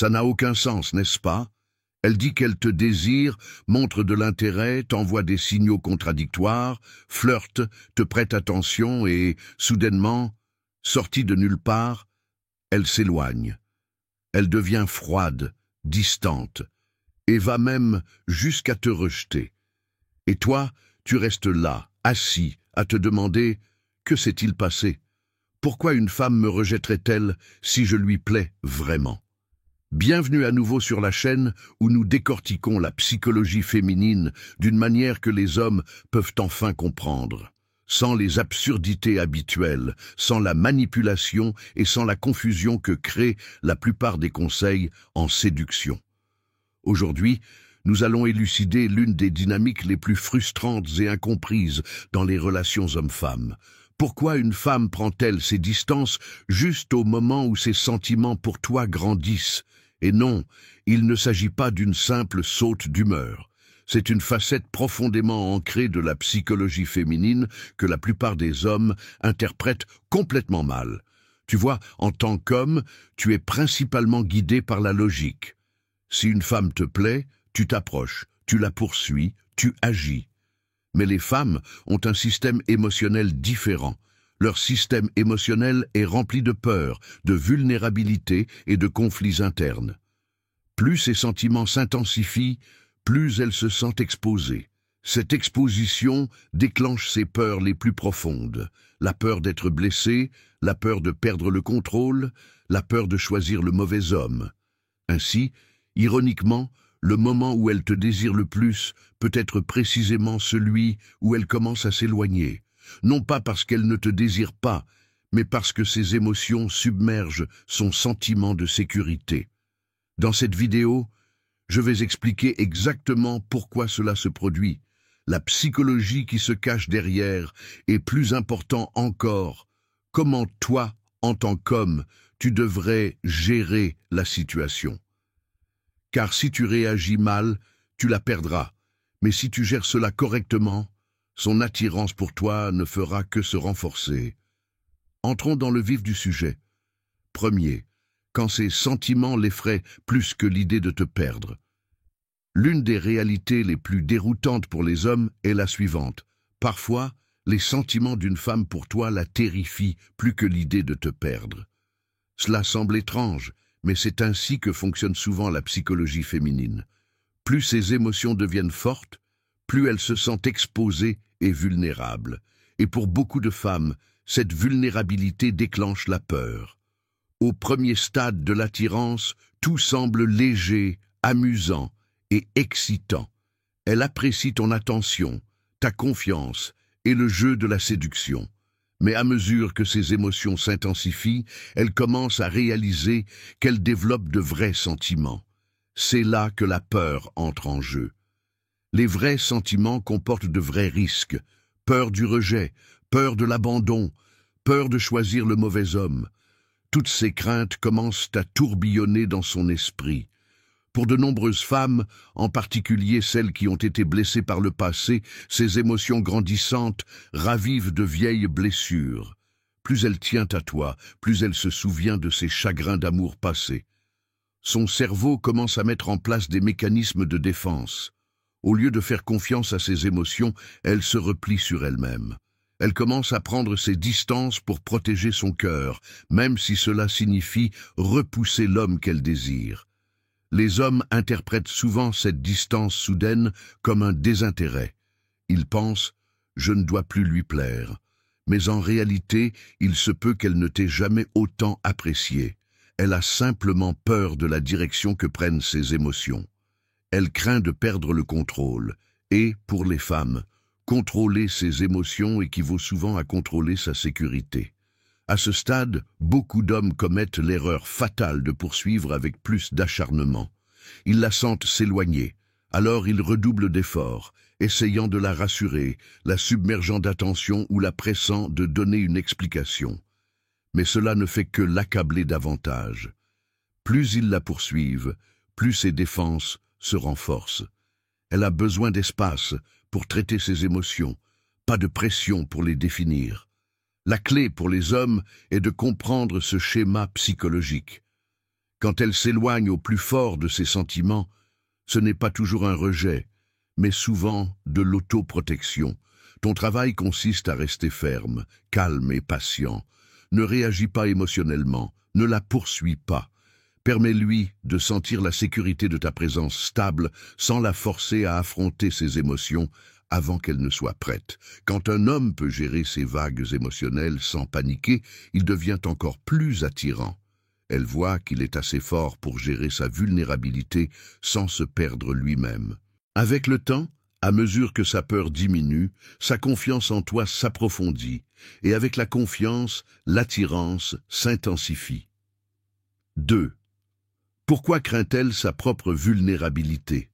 Ça n'a aucun sens, n'est-ce pas? Elle dit qu'elle te désire, montre de l'intérêt, t'envoie des signaux contradictoires, flirte, te prête attention et, soudainement, sortie de nulle part, elle s'éloigne. Elle devient froide, distante, et va même jusqu'à te rejeter. Et toi, tu restes là, assis, à te demander « Que s'est-il passé? Pourquoi une femme me rejetterait-elle si je lui plais vraiment ?» Bienvenue à nouveau sur la chaîne où nous décortiquons la psychologie féminine d'une manière que les hommes peuvent enfin comprendre, sans les absurdités habituelles, sans la manipulation et sans la confusion que créent la plupart des conseils en séduction. Aujourd'hui, nous allons élucider l'une des dynamiques les plus frustrantes et incomprises dans les relations hommes-femmes. Pourquoi une femme prend-elle ses distances juste au moment où ses sentiments pour toi grandissent? Et non, il ne s'agit pas d'une simple saute d'humeur. C'est une facette profondément ancrée de la psychologie féminine que la plupart des hommes interprètent complètement mal. Tu vois, en tant qu'homme, tu es principalement guidé par la logique. Si une femme te plaît, tu t'approches, tu la poursuis, tu agis. Mais les femmes ont un système émotionnel différent. Leur système émotionnel est rempli de peur, de vulnérabilité et de conflits internes. Plus ces sentiments s'intensifient, plus elles se sentent exposées. Cette exposition déclenche ses peurs les plus profondes. La peur d'être blessée, la peur de perdre le contrôle, la peur de choisir le mauvais homme. Ainsi, ironiquement, le moment où elle te désire le plus peut être précisément celui où elle commence à s'éloigner. Non pas parce qu'elle ne te désire pas, mais parce que ses émotions submergent son sentiment de sécurité. Dans cette vidéo, je vais expliquer exactement pourquoi cela se produit. La psychologie qui se cache derrière et plus important encore, comment toi, en tant qu'homme, tu devrais gérer la situation. Car si tu réagis mal, tu la perdras. Mais si tu gères cela correctement, son attirance pour toi ne fera que se renforcer. Entrons dans le vif du sujet. Premier, quand ces sentiments l'effraient plus que l'idée de te perdre. L'une des réalités les plus déroutantes pour les hommes est la suivante. Parfois, les sentiments d'une femme pour toi la terrifient plus que l'idée de te perdre. Cela semble étrange, mais c'est ainsi que fonctionne souvent la psychologie féminine. Plus ces émotions deviennent fortes, plus elles se sentent exposées et vulnérables. Et pour beaucoup de femmes, cette vulnérabilité déclenche la peur. Au premier stade de l'attirance, tout semble léger, amusant et excitant. Elle apprécie ton attention, ta confiance et le jeu de la séduction. Mais à mesure que ces émotions s'intensifient, elle commence à réaliser qu'elle développe de vrais sentiments. C'est là que la peur entre en jeu. Les vrais sentiments comportent de vrais risques. Peur du rejet, peur de l'abandon, peur de choisir le mauvais homme. Toutes ces craintes commencent à tourbillonner dans son esprit. Pour de nombreuses femmes, en particulier celles qui ont été blessées par le passé, ces émotions grandissantes ravivent de vieilles blessures. Plus elle tient à toi, plus elle se souvient de ses chagrins d'amour passés. Son cerveau commence à mettre en place des mécanismes de défense. Au lieu de faire confiance à ses émotions, elle se replie sur elle-même. Elle commence à prendre ses distances pour protéger son cœur, même si cela signifie repousser l'homme qu'elle désire. Les hommes interprètent souvent cette distance soudaine comme un désintérêt. Ils pensent « je ne dois plus lui plaire ». Mais en réalité, il se peut qu'elle ne t'ait jamais autant apprécié. Elle a simplement peur de la direction que prennent ses émotions. Elle craint de perdre le contrôle. Et, pour les femmes, contrôler ses émotions équivaut souvent à contrôler sa sécurité. À ce stade, beaucoup d'hommes commettent l'erreur fatale de poursuivre avec plus d'acharnement. Ils la sentent s'éloigner, alors ils redoublent d'efforts, essayant de la rassurer, la submergeant d'attention ou la pressant de donner une explication. Mais cela ne fait que l'accabler davantage. Plus ils la poursuivent, plus ses défenses se renforcent. Elle a besoin d'espace pour traiter ses émotions, pas de pression pour les définir. La clé pour les hommes est de comprendre ce schéma psychologique. Quand elle s'éloigne au plus fort de ses sentiments, ce n'est pas toujours un rejet, mais souvent de l'autoprotection. Ton travail consiste à rester ferme, calme et patient. Ne réagis pas émotionnellement, ne la poursuis pas. Permets-lui de sentir la sécurité de ta présence stable sans la forcer à affronter ses émotions avant qu'elle ne soit prête. Quand un homme peut gérer ses vagues émotionnelles sans paniquer, il devient encore plus attirant. Elle voit qu'il est assez fort pour gérer sa vulnérabilité sans se perdre lui-même. Avec le temps, à mesure que sa peur diminue, sa confiance en toi s'approfondit, et avec la confiance, l'attirance s'intensifie. 2. Pourquoi craint-elle sa propre vulnérabilité?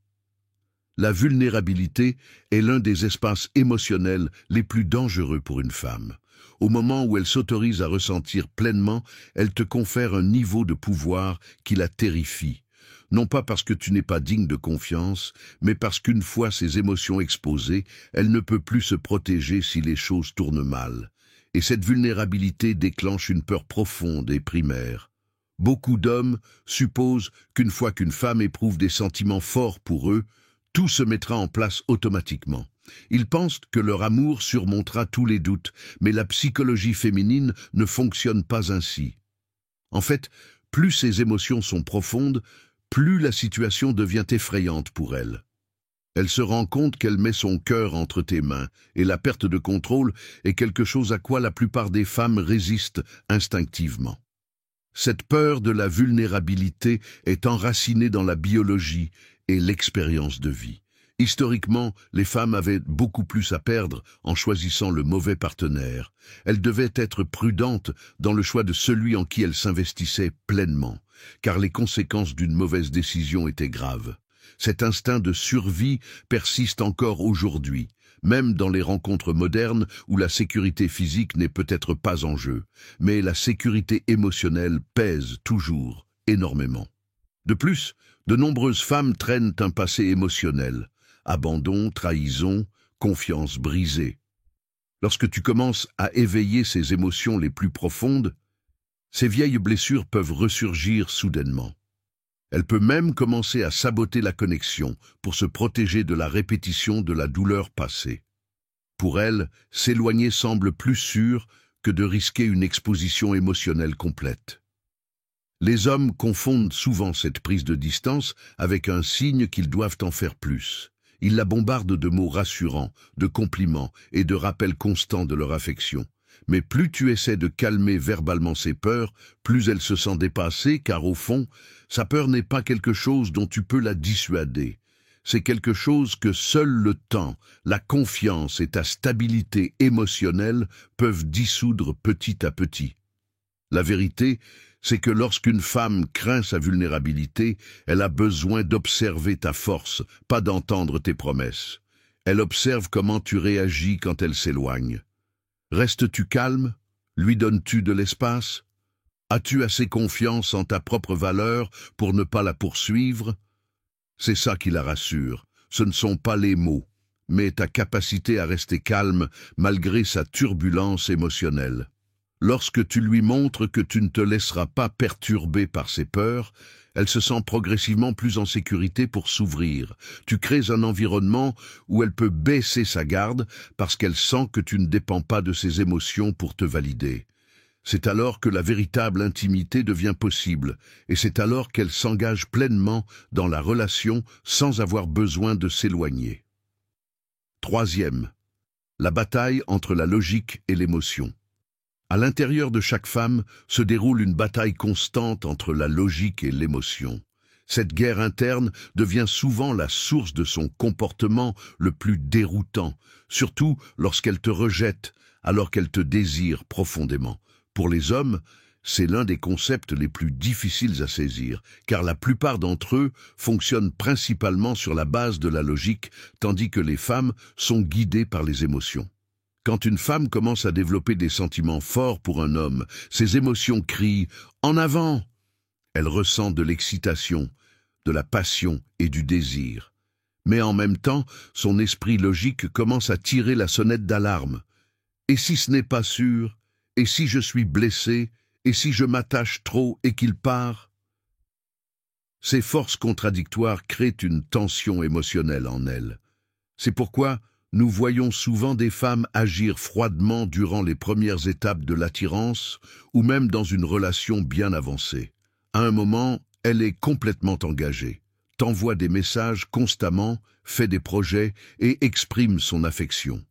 La vulnérabilité est l'un des espaces émotionnels les plus dangereux pour une femme. Au moment où elle s'autorise à ressentir pleinement, elle te confère un niveau de pouvoir qui la terrifie. Non pas parce que tu n'es pas digne de confiance, mais parce qu'une fois ses émotions exposées, elle ne peut plus se protéger si les choses tournent mal. Et cette vulnérabilité déclenche une peur profonde et primaire. Beaucoup d'hommes supposent qu'une fois qu'une femme éprouve des sentiments forts pour eux, tout se mettra en place automatiquement. Ils pensent que leur amour surmontera tous les doutes, mais la psychologie féminine ne fonctionne pas ainsi. En fait, plus ces émotions sont profondes, plus la situation devient effrayante pour elle. Elle se rend compte qu'elle met son cœur entre tes mains, et la perte de contrôle est quelque chose à quoi la plupart des femmes résistent instinctivement. Cette peur de la vulnérabilité est enracinée dans la biologie et l'expérience de vie. Historiquement, les femmes avaient beaucoup plus à perdre en choisissant le mauvais partenaire. Elles devaient être prudentes dans le choix de celui en qui elles s'investissaient pleinement, car les conséquences d'une mauvaise décision étaient graves. Cet instinct de survie persiste encore aujourd'hui, même dans les rencontres modernes où la sécurité physique n'est peut-être pas en jeu, mais la sécurité émotionnelle pèse toujours énormément. De plus, de nombreuses femmes traînent un passé émotionnel, abandon, trahison, confiance brisée. Lorsque tu commences à éveiller ces émotions les plus profondes, ces vieilles blessures peuvent ressurgir soudainement. Elle peut même commencer à saboter la connexion pour se protéger de la répétition de la douleur passée. Pour elle, s'éloigner semble plus sûr que de risquer une exposition émotionnelle complète. Les hommes confondent souvent cette prise de distance avec un signe qu'ils doivent en faire plus. Ils la bombardent de mots rassurants, de compliments et de rappels constants de leur affection. Mais plus tu essaies de calmer verbalement ses peurs, plus elle se sent dépassée, car au fond, sa peur n'est pas quelque chose dont tu peux la dissuader. C'est quelque chose que seul le temps, la confiance et ta stabilité émotionnelle peuvent dissoudre petit à petit. La vérité, c'est que lorsqu'une femme craint sa vulnérabilité, elle a besoin d'observer ta force, pas d'entendre tes promesses. Elle observe comment tu réagis quand elle s'éloigne. Restes-tu calme? Lui donnes-tu de l'espace? As-tu assez confiance en ta propre valeur pour ne pas la poursuivre? C'est ça qui la rassure. Ce ne sont pas les mots, mais ta capacité à rester calme malgré sa turbulence émotionnelle. Lorsque tu lui montres que tu ne te laisseras pas perturber par ses peurs, elle se sent progressivement plus en sécurité pour s'ouvrir. Tu crées un environnement où elle peut baisser sa garde parce qu'elle sent que tu ne dépends pas de ses émotions pour te valider. C'est alors que la véritable intimité devient possible, et c'est alors qu'elle s'engage pleinement dans la relation sans avoir besoin de s'éloigner. 3e, la bataille entre la logique et l'émotion. À l'intérieur de chaque femme se déroule une bataille constante entre la logique et l'émotion. Cette guerre interne devient souvent la source de son comportement le plus déroutant, surtout lorsqu'elle te rejette alors qu'elle te désire profondément. Pour les hommes, c'est l'un des concepts les plus difficiles à saisir, car la plupart d'entre eux fonctionnent principalement sur la base de la logique, tandis que les femmes sont guidées par les émotions. Quand une femme commence à développer des sentiments forts pour un homme, ses émotions crient « En avant !» Elle ressent de l'excitation, de la passion et du désir. Mais en même temps, son esprit logique commence à tirer la sonnette d'alarme. Et si ce n'est pas sûr? Et si je suis blessé? Et si je m'attache trop et qu'il part? Ces forces contradictoires créent une tension émotionnelle en elle. C'est pourquoi nous voyons souvent des femmes agir froidement durant les premières étapes de l'attirance ou même dans une relation bien avancée. À un moment, elle est complètement engagée, t'envoie des messages constamment, fait des projets et exprime son affection.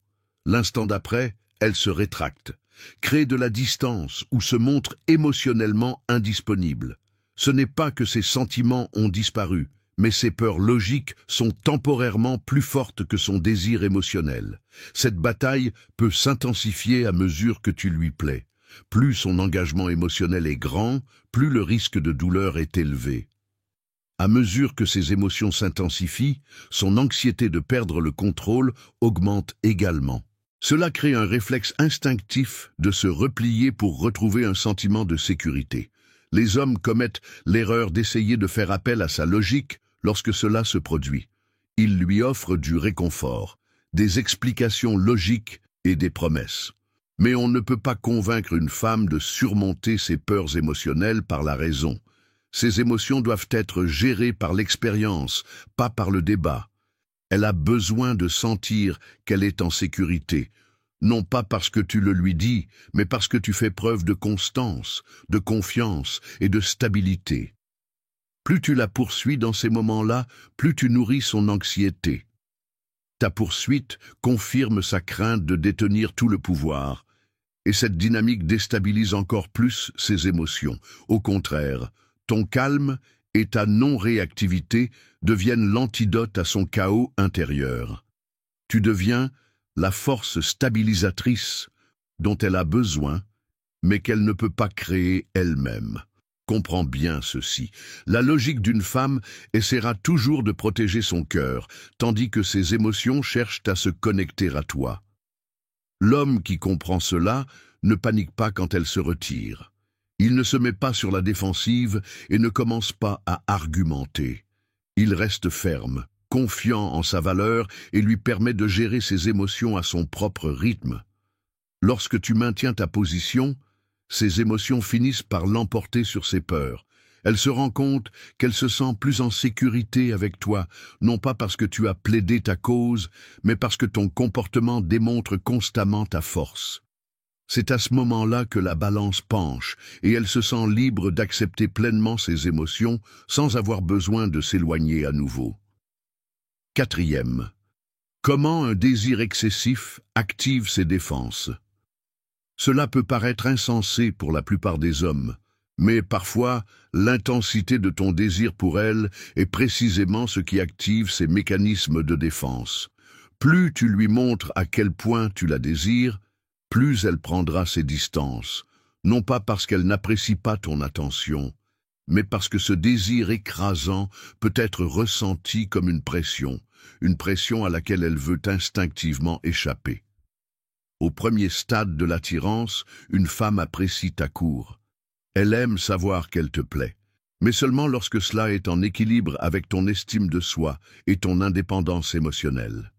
L'instant d'après, elle se rétracte, crée de la distance ou se montre émotionnellement indisponible. Ce n'est pas que ses sentiments ont disparu, mais ses peurs logiques sont temporairement plus fortes que son désir émotionnel. Cette bataille peut s'intensifier à mesure que tu lui plais. Plus son engagement émotionnel est grand, plus le risque de douleur est élevé. À mesure que ses émotions s'intensifient, son anxiété de perdre le contrôle augmente également. Cela crée un réflexe instinctif de se replier pour retrouver un sentiment de sécurité. Les hommes commettent l'erreur d'essayer de faire appel à sa logique lorsque cela se produit. Ils lui offrent du réconfort, des explications logiques et des promesses. Mais on ne peut pas convaincre une femme de surmonter ses peurs émotionnelles par la raison. Ces émotions doivent être gérées par l'expérience, pas par le débat. Elle a besoin de sentir qu'elle est en sécurité, non pas parce que tu le lui dis, mais parce que tu fais preuve de constance, de confiance et de stabilité. Plus tu la poursuis dans ces moments-là, plus tu nourris son anxiété. Ta poursuite confirme sa crainte de détenir tout le pouvoir, et cette dynamique déstabilise encore plus ses émotions. Au contraire, ton calme et ta non-réactivité deviennent l'antidote à son chaos intérieur. Tu deviens la force stabilisatrice dont elle a besoin, mais qu'elle ne peut pas créer elle-même. Comprends bien ceci. La logique d'une femme essaiera toujours de protéger son cœur, tandis que ses émotions cherchent à se connecter à toi. L'homme qui comprend cela ne panique pas quand elle se retire. Il ne se met pas sur la défensive et ne commence pas à argumenter. Il reste ferme, confiant en sa valeur et lui permet de gérer ses émotions à son propre rythme. Lorsque tu maintiens ta position, ses émotions finissent par l'emporter sur ses peurs. Elle se rend compte qu'elle se sent plus en sécurité avec toi, non pas parce que tu as plaidé ta cause, mais parce que ton comportement démontre constamment ta force. C'est à ce moment-là que la balance penche et elle se sent libre d'accepter pleinement ses émotions sans avoir besoin de s'éloigner à nouveau. Quatrième. Comment un désir excessif active ses défenses? Cela peut paraître insensé pour la plupart des hommes, mais parfois l'intensité de ton désir pour elle est précisément ce qui active ses mécanismes de défense. Plus tu lui montres à quel point tu la désires, plus elle prendra ses distances, non pas parce qu'elle n'apprécie pas ton attention, mais parce que ce désir écrasant peut être ressenti comme une pression à laquelle elle veut instinctivement échapper. Au premier stade de l'attirance, une femme apprécie ta cour. Elle aime savoir qu'elle te plaît, mais seulement lorsque cela est en équilibre avec ton estime de soi et ton indépendance émotionnelle.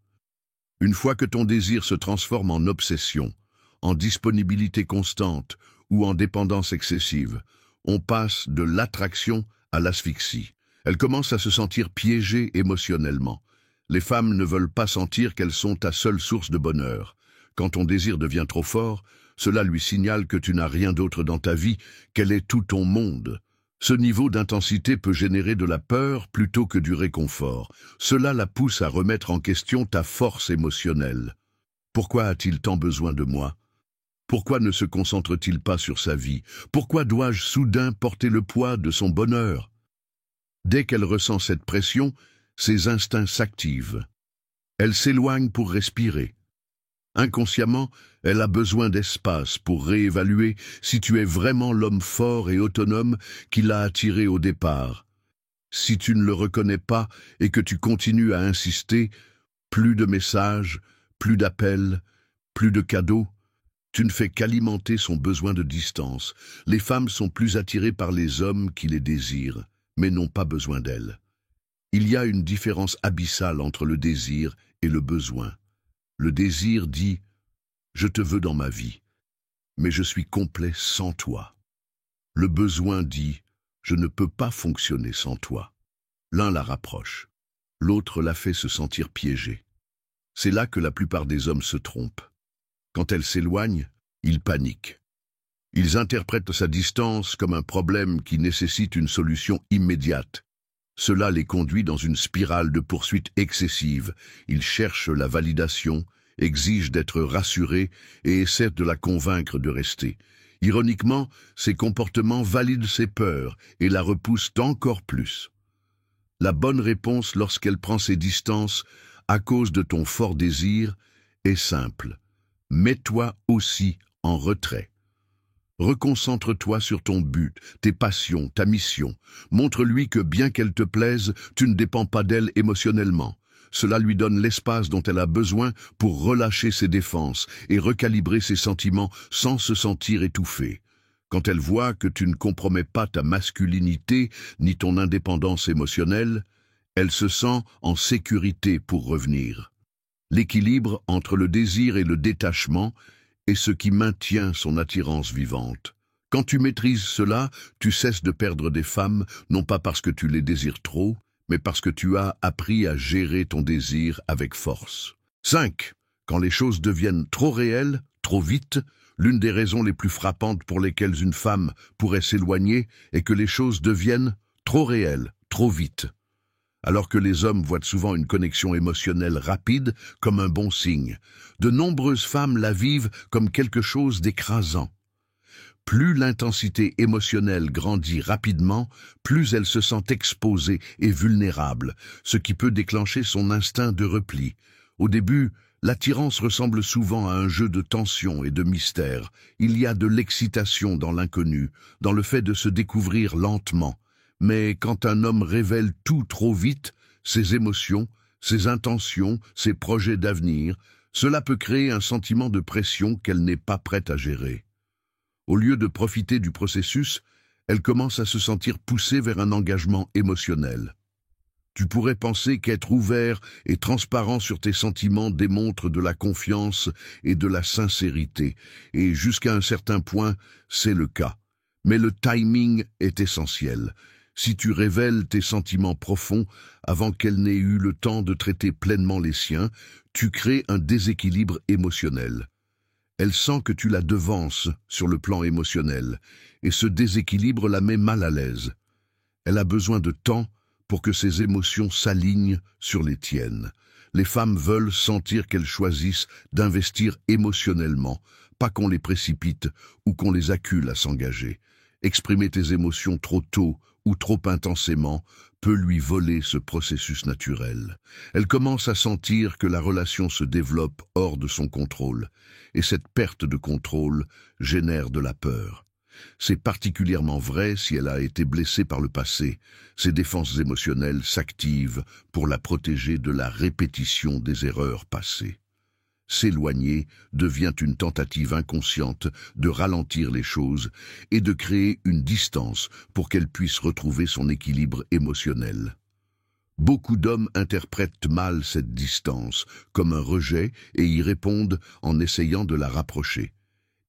Une fois que ton désir se transforme en obsession, en disponibilité constante ou en dépendance excessive, on passe de l'attraction à l'asphyxie. Elle commence à se sentir piégée émotionnellement. Les femmes ne veulent pas sentir qu'elles sont ta seule source de bonheur. Quand ton désir devient trop fort, cela lui signale que tu n'as rien d'autre dans ta vie, qu'elle est tout ton monde. Ce niveau d'intensité peut générer de la peur plutôt que du réconfort. Cela la pousse à remettre en question ta force émotionnelle. Pourquoi a-t-il tant besoin de moi? Pourquoi ne se concentre-t-il pas sur sa vie? Pourquoi dois-je soudain porter le poids de son bonheur? Dès qu'elle ressent cette pression, ses instincts s'activent. Elle s'éloigne pour respirer. Inconsciemment, elle a besoin d'espace pour réévaluer si tu es vraiment l'homme fort et autonome qui l'a attiré au départ. Si tu ne le reconnais pas et que tu continues à insister, plus de messages, plus d'appels, plus de cadeaux, tu ne fais qu'alimenter son besoin de distance. Les femmes sont plus attirées par les hommes qui les désirent, mais n'ont pas besoin d'elles. Il y a une différence abyssale entre le désir et le besoin. Le désir dit « Je te veux dans ma vie, mais je suis complet sans toi ». Le besoin dit « Je ne peux pas fonctionner sans toi ». L'un la rapproche, l'autre la fait se sentir piégée. C'est là que la plupart des hommes se trompent. Quand elle s'éloigne, ils paniquent. Ils interprètent sa distance comme un problème qui nécessite une solution immédiate. Cela les conduit dans une spirale de poursuite excessive. Ils cherchent la validation, exigent d'être rassurés et essaient de la convaincre de rester. Ironiquement, ces comportements valident ses peurs et la repoussent encore plus. La bonne réponse lorsqu'elle prend ses distances à cause de ton fort désir est simple. Mets-toi aussi en retrait. Reconcentre-toi sur ton but, tes passions, ta mission. Montre-lui que bien qu'elle te plaise, tu ne dépends pas d'elle émotionnellement. Cela lui donne l'espace dont elle a besoin pour relâcher ses défenses et recalibrer ses sentiments sans se sentir étouffée. Quand elle voit que tu ne compromets pas ta masculinité ni ton indépendance émotionnelle, elle se sent en sécurité pour revenir. L'équilibre entre le désir et le détachement est ce qui maintient son attirance vivante. Quand tu maîtrises cela, tu cesses de perdre des femmes, non pas parce que tu les désires trop, mais parce que tu as appris à gérer ton désir avec force. 5. Quand les choses deviennent trop réelles, trop vite, l'une des raisons les plus frappantes pour lesquelles une femme pourrait s'éloigner est que les choses deviennent trop réelles, trop vite. Alors que les hommes voient souvent une connexion émotionnelle rapide comme un bon signe, de nombreuses femmes la vivent comme quelque chose d'écrasant. Plus l'intensité émotionnelle grandit rapidement, plus elle se sent exposée et vulnérable, ce qui peut déclencher son instinct de repli. Au début, l'attirance ressemble souvent à un jeu de tension et de mystère. Il y a de l'excitation dans l'inconnu, dans le fait de se découvrir lentement. Mais quand un homme révèle tout trop vite, ses émotions, ses intentions, ses projets d'avenir, cela peut créer un sentiment de pression qu'elle n'est pas prête à gérer. Au lieu de profiter du processus, elle commence à se sentir poussée vers un engagement émotionnel. Tu pourrais penser qu'être ouvert et transparent sur tes sentiments démontre de la confiance et de la sincérité, et jusqu'à un certain point, c'est le cas. Mais le timing est essentiel. Si tu révèles tes sentiments profonds avant qu'elle n'ait eu le temps de traiter pleinement les siens, tu crées un déséquilibre émotionnel. Elle sent que tu la devances sur le plan émotionnel, et ce déséquilibre la met mal à l'aise. Elle a besoin de temps pour que ses émotions s'alignent sur les tiennes. Les femmes veulent sentir qu'elles choisissent d'investir émotionnellement, pas qu'on les précipite ou qu'on les accule à s'engager. Exprimer tes émotions trop tôt ou trop intensément peut lui voler ce processus naturel. Elle commence à sentir que la relation se développe hors de son contrôle, et cette perte de contrôle génère de la peur. C'est particulièrement vrai si elle a été blessée par le passé. Ses défenses émotionnelles s'activent pour la protéger de la répétition des erreurs passées. S'éloigner devient une tentative inconsciente de ralentir les choses et de créer une distance pour qu'elle puisse retrouver son équilibre émotionnel. Beaucoup d'hommes interprètent mal cette distance comme un rejet et y répondent en essayant de la rapprocher.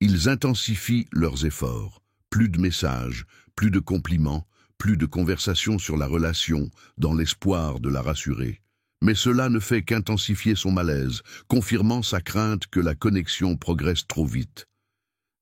Ils intensifient leurs efforts. Plus de messages, plus de compliments, plus de conversations sur la relation, dans l'espoir de la rassurer. Mais cela ne fait qu'intensifier son malaise, confirmant sa crainte que la connexion progresse trop vite.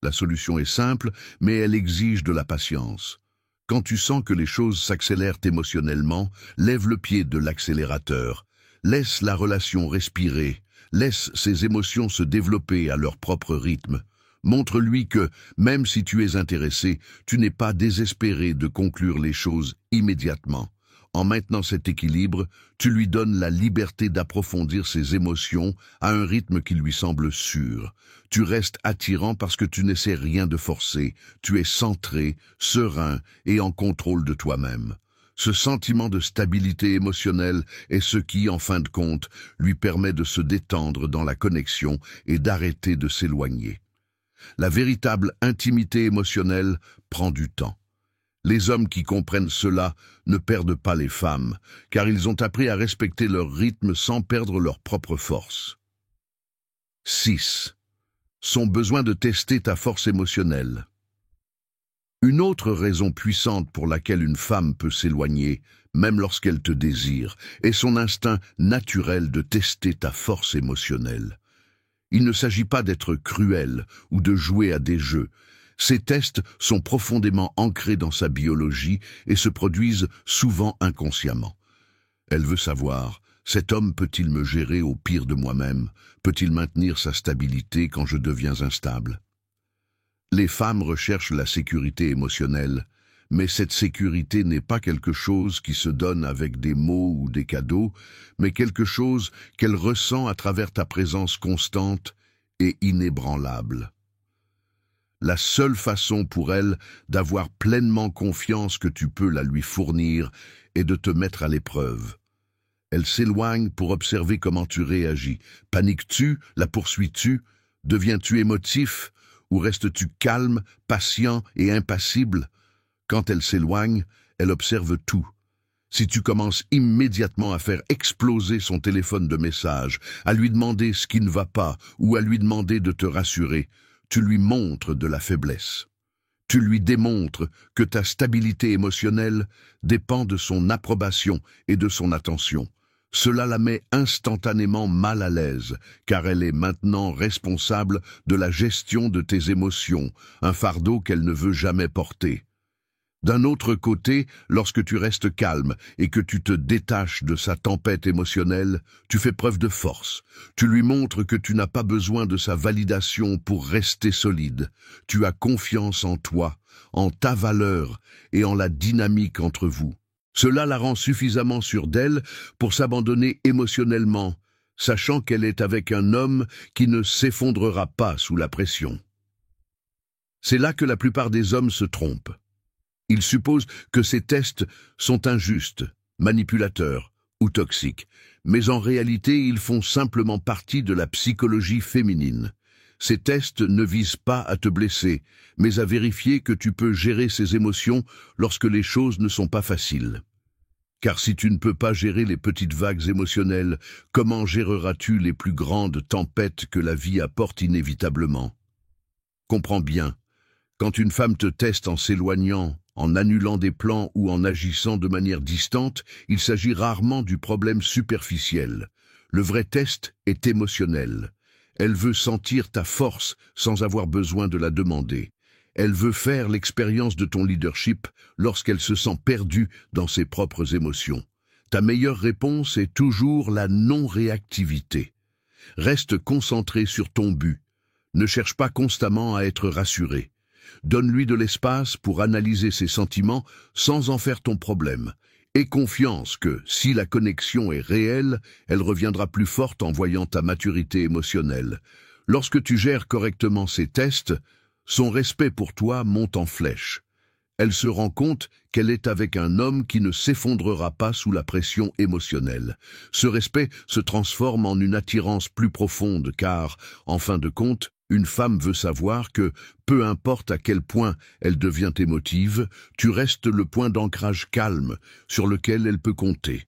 La solution est simple, mais elle exige de la patience. Quand tu sens que les choses s'accélèrent émotionnellement, lève le pied de l'accélérateur. Laisse la relation respirer, laisse ses émotions se développer à leur propre rythme. Montre-lui que, même si tu es intéressé, tu n'es pas désespéré de conclure les choses immédiatement. En maintenant cet équilibre, tu lui donnes la liberté d'approfondir ses émotions à un rythme qui lui semble sûr. Tu restes attirant parce que tu n'essaies rien de forcer. Tu es centré, serein et en contrôle de toi-même. Ce sentiment de stabilité émotionnelle est ce qui, en fin de compte, lui permet de se détendre dans la connexion et d'arrêter de s'éloigner. La véritable intimité émotionnelle prend du temps. Les hommes qui comprennent cela ne perdent pas les femmes, car ils ont appris à respecter leur rythme sans perdre leur propre force. 6. Son besoin de tester ta force émotionnelle. Une autre raison puissante pour laquelle une femme peut s'éloigner, même lorsqu'elle te désire, est son instinct naturel de tester ta force émotionnelle. Il ne s'agit pas d'être cruel ou de jouer à des jeux. Ces tests sont profondément ancrés dans sa biologie et se produisent souvent inconsciemment. Elle veut savoir, cet homme peut-il me gérer au pire de moi-même? Peut-il maintenir sa stabilité quand je deviens instable? Les femmes recherchent la sécurité émotionnelle, mais cette sécurité n'est pas quelque chose qui se donne avec des mots ou des cadeaux, mais quelque chose qu'elle ressent à travers ta présence constante et inébranlable. La seule façon pour elle d'avoir pleinement confiance que tu peux la lui fournir est de te mettre à l'épreuve. Elle s'éloigne pour observer comment tu réagis. Paniques-tu? La poursuis-tu? Deviens-tu émotif? Ou restes-tu calme, patient et impassible? Quand elle s'éloigne, elle observe tout. Si tu commences immédiatement à faire exploser son téléphone de messages, à lui demander ce qui ne va pas ou à lui demander de te rassurer, tu lui montres de la faiblesse. Tu lui démontres que ta stabilité émotionnelle dépend de son approbation et de son attention. Cela la met instantanément mal à l'aise, car elle est maintenant responsable de la gestion de tes émotions, un fardeau qu'elle ne veut jamais porter. D'un autre côté, lorsque tu restes calme et que tu te détaches de sa tempête émotionnelle, tu fais preuve de force. Tu lui montres que tu n'as pas besoin de sa validation pour rester solide. Tu as confiance en toi, en ta valeur et en la dynamique entre vous. Cela la rend suffisamment sûre d'elle pour s'abandonner émotionnellement, sachant qu'elle est avec un homme qui ne s'effondrera pas sous la pression. C'est là que la plupart des hommes se trompent. Ils supposent que ces tests sont injustes, manipulateurs ou toxiques, mais en réalité ils font simplement partie de la psychologie féminine. Ces tests ne visent pas à te blesser, mais à vérifier que tu peux gérer ces émotions lorsque les choses ne sont pas faciles. Car si tu ne peux pas gérer les petites vagues émotionnelles, comment géreras-tu les plus grandes tempêtes que la vie apporte inévitablement? Comprends bien, quand une femme te teste en s'éloignant, en annulant des plans ou en agissant de manière distante, il s'agit rarement du problème superficiel. Le vrai test est émotionnel. Elle veut sentir ta force sans avoir besoin de la demander. Elle veut faire l'expérience de ton leadership lorsqu'elle se sent perdue dans ses propres émotions. Ta meilleure réponse est toujours la non-réactivité. Reste concentré sur ton but. Ne cherche pas constamment à être rassuré. Donne-lui de l'espace pour analyser ses sentiments sans en faire ton problème. Aie confiance que, si la connexion est réelle, elle reviendra plus forte en voyant ta maturité émotionnelle. Lorsque tu gères correctement ces tests, son respect pour toi monte en flèche. Elle se rend compte qu'elle est avec un homme qui ne s'effondrera pas sous la pression émotionnelle. Ce respect se transforme en une attirance plus profonde car, en fin de compte, une femme veut savoir que, peu importe à quel point elle devient émotive, tu restes le point d'ancrage calme sur lequel elle peut compter.